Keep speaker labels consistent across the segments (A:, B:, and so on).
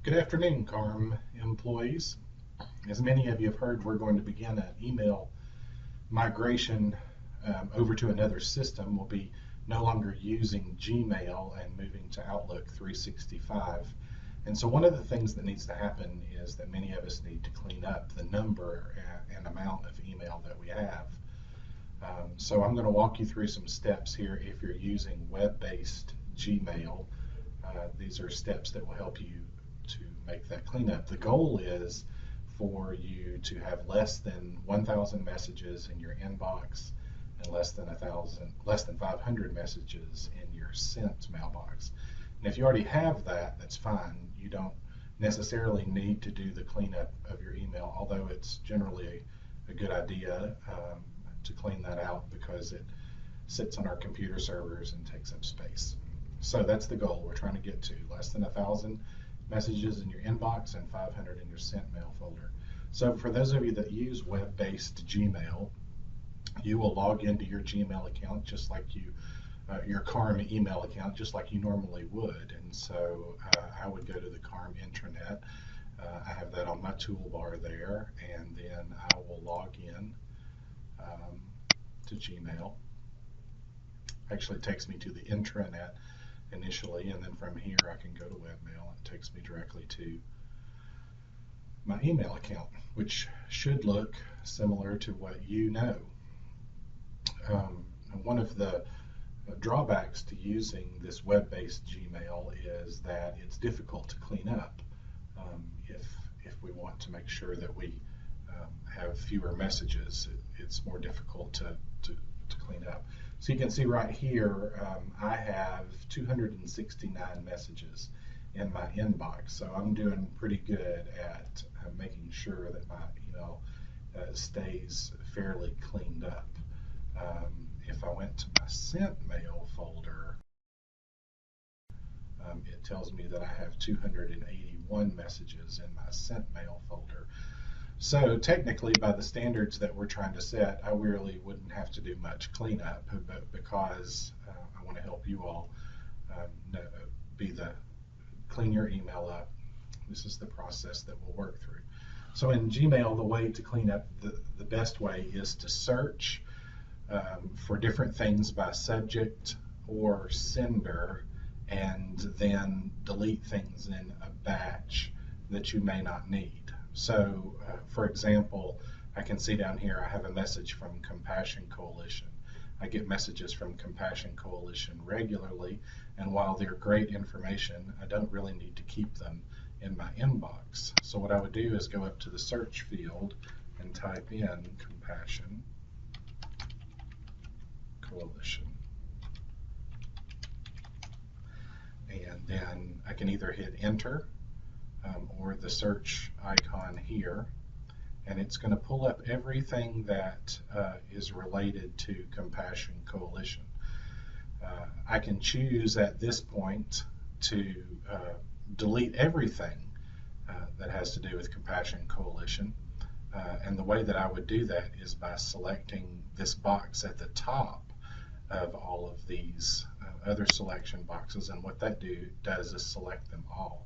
A: Good afternoon, CARM employees. As many of you have heard, we're going to begin an email migration over to another system. We'll be no longer using Gmail and moving to Outlook 365. And so one of the things that needs to happen is that many of us need to clean up the number and amount of email that we have. So I'm going to walk you through some steps here if you're using web-based Gmail. These are steps that will help you to make that cleanup. The goal is for you to have less than 1,000 messages in your inbox and less than 500 messages in your sent mailbox. And if you already have that, that's fine. You don't necessarily need to do the cleanup of your email, although it's generally a good idea to clean that out because it sits on our computer servers and takes up space. So that's the goal. We're trying to get to less than 1,000 messages in your inbox and 500 in your sent mail folder. So for those of you that use web-based Gmail, you will log into your Gmail account just like your CARM email account, just like you normally would. And so I would go to the CARM intranet. I have that on my toolbar there, and then I will log in to Gmail. Actually, it takes me to the intranet initially, and then from here I can go to webmail. It takes me directly to my email account, which should look similar to what you know. One of the drawbacks to using this web-based Gmail is that it's difficult to clean up if we want to make sure that we have fewer messages. It's more difficult to clean up. So you can see right here, I have 269 messages in my inbox. So I'm doing pretty good at making sure that my email stays fairly cleaned up. If I went to my sent mail folder, it tells me that I have 281 messages in my sent mail folder. So technically, by the standards that we're trying to set, I really wouldn't have to do much cleanup, but because I want to help you all clean your email up, this is the process that we'll work through. So in Gmail, the way to clean up, the best way is to search for different things by subject or sender, and then delete things in a batch that you may not need. So, for example, I can see down here I have a message from Compassion Coalition. I get messages from Compassion Coalition regularly, and while they're great information, I don't really need to keep them in my inbox. So what I would do is go up to the search field and type in Compassion Coalition. And then I can either hit enter or the search icon here, and it's going to pull up everything that is related to Compassion Coalition. I can choose at this point to delete everything that has to do with Compassion Coalition, and the way that I would do that is by selecting this box at the top of all of these other selection boxes, and what that does is select them all.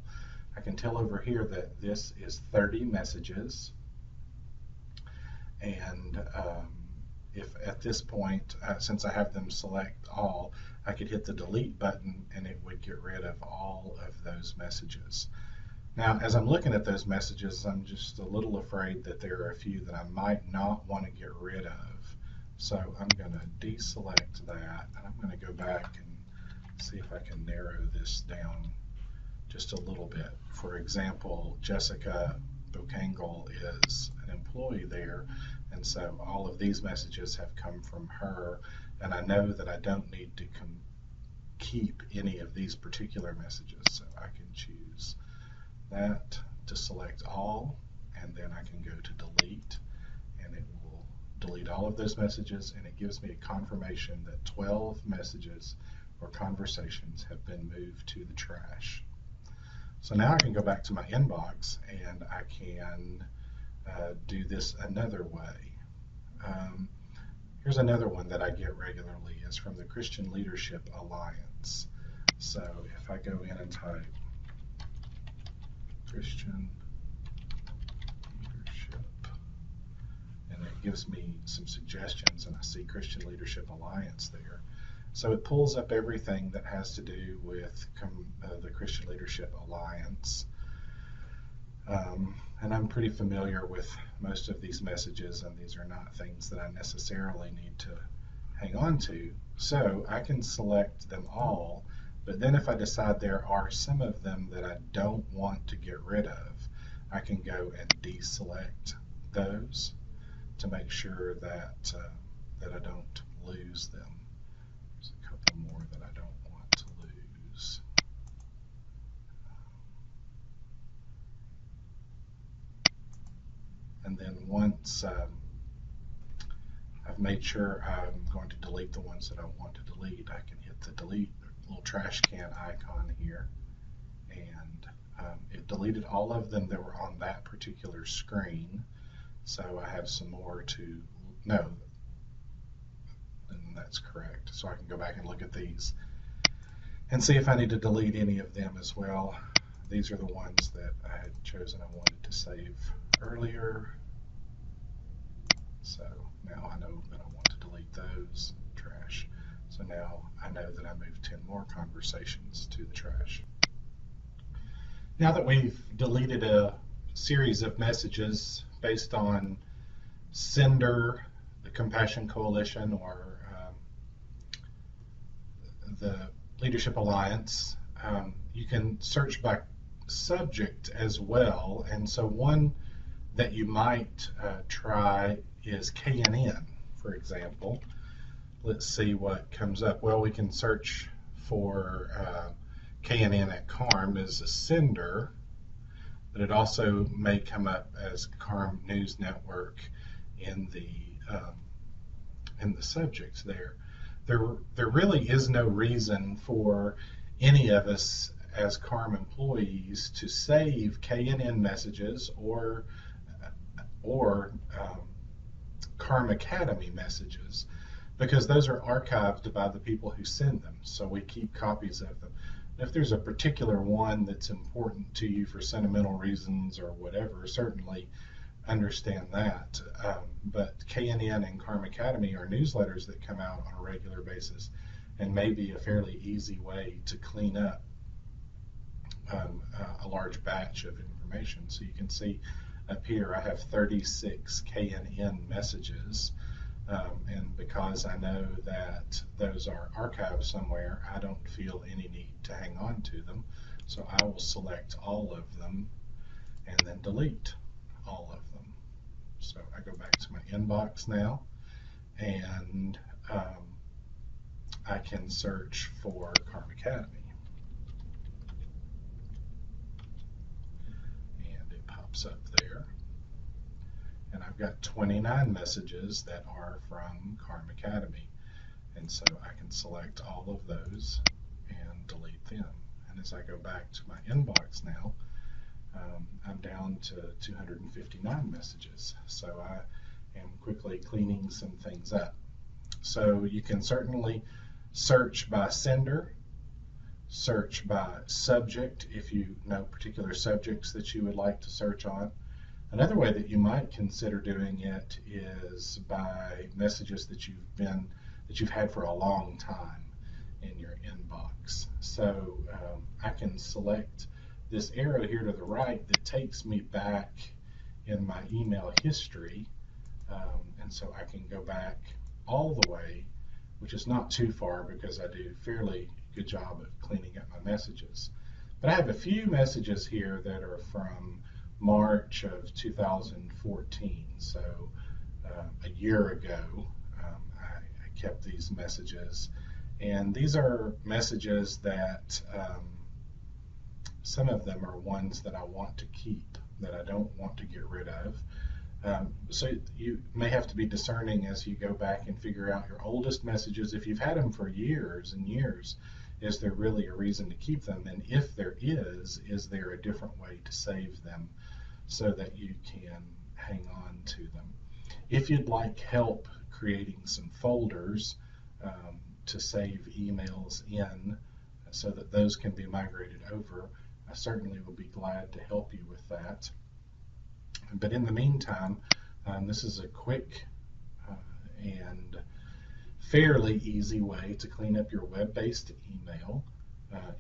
A: I can tell over here that this is 30 messages, and if at this point, since I have them select all, I could hit the delete button and it would get rid of all of those messages. Now, as I'm looking at those messages, I'm just a little afraid that there are a few that I might not want to get rid of. So I'm going to deselect that, and I'm going to go back and see if I can narrow this down just a little bit. For example, Jessica Bokangle is an employee there, and so all of these messages have come from her, and I know that I don't need to keep any of these particular messages, so I can choose that to select all, and then I can go to delete, and it will delete all of those messages, and it gives me a confirmation that 12 messages or conversations have been moved to the trash. So now I can go back to my inbox and I can do this another way. Here's another one that I get regularly. It's from the Christian Leadership Alliance. So if I go in and type Christian Leadership, and it gives me some suggestions, and I see Christian Leadership Alliance there. So it pulls up everything that has to do with the Christian Leadership Alliance. And I'm pretty familiar with most of these messages, and these are not things that I necessarily need to hang on to. So I can select them all, but then if I decide there are some of them that I don't want to get rid of, I can go and deselect those to make sure that that I don't lose them. There's a couple more that I don't want to lose. And then once I've made sure I'm going to delete the ones that I want to delete, I can hit the delete little trash can icon here, and it deleted all of them that were on that particular screen. So I have some more to, no, and that's correct. So I can go back and look at these and see if I need to delete any of them as well. These are the ones that I had chosen I wanted to save earlier. So now I know that I want to delete those, trash. So now I know that I moved 10 more conversations to the trash. Now that we've deleted a series of messages based on Sender, the Compassion Coalition, or the Leadership Alliance, you can search by subject as well. And so one that you might try is KNN, for example. Let's see what comes up. Well, we can search for KNN at CARM as a sender, but it also may come up as CARM News Network in the subjects there. There really is no reason for any of us as CARM employees to save KNN messages or CARM Academy messages, because those are archived by the people who send them, so we keep copies of them. If there's a particular one that's important to you for sentimental reasons or whatever, certainly understand that. But KNN and CARM Academy are newsletters that come out on a regular basis, and may be a fairly easy way to clean up a large batch of information. So you can see up here I have 36 KNN messages, and because I know that those are archived somewhere, I don't feel any need to hang on to them. So I will select all of them and then delete all of them. So I go back to my inbox now, and I can search for CARM Academy, and it pops up there. And I've got 29 messages that are from CARM Academy, and so I can select all of those and delete them. And as I go back to my inbox now, I'm down to 259 messages, so I am quickly cleaning some things up. So you can certainly search by sender, search by subject if you know particular subjects that you would like to search on. Another way that you might consider doing it is by messages that you've had for a long time in your inbox. So I can select this arrow here to the right that takes me back in my email history, and so I can go back all the way, which is not too far because I do a fairly good job of cleaning up my messages. But I have a few messages here that are from March of 2014, so a year ago I kept these messages, and these are messages that some of them are ones that I want to keep, that I don't want to get rid of. So you may have to be discerning as you go back and figure out your oldest messages. If you've had them for years and years, is there really a reason to keep them? And if there is there a different way to save them so that you can hang on to them? If you'd like help creating some folders to save emails in so that those can be migrated over, I certainly will be glad to help you with that. But in the meantime, this is a quick and fairly easy way to clean up your web-based email.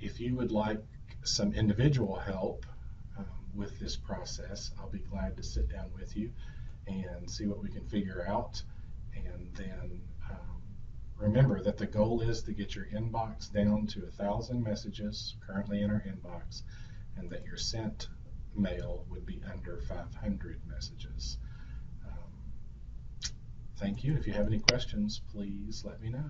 A: If you would like some individual help with this process, I'll be glad to sit down with you and see what we can figure out. And then remember that the goal is to get your inbox down to 1,000 messages currently in our inbox, and that your sent mail would be under 500 messages. Thank you. If you have any questions, please let me know.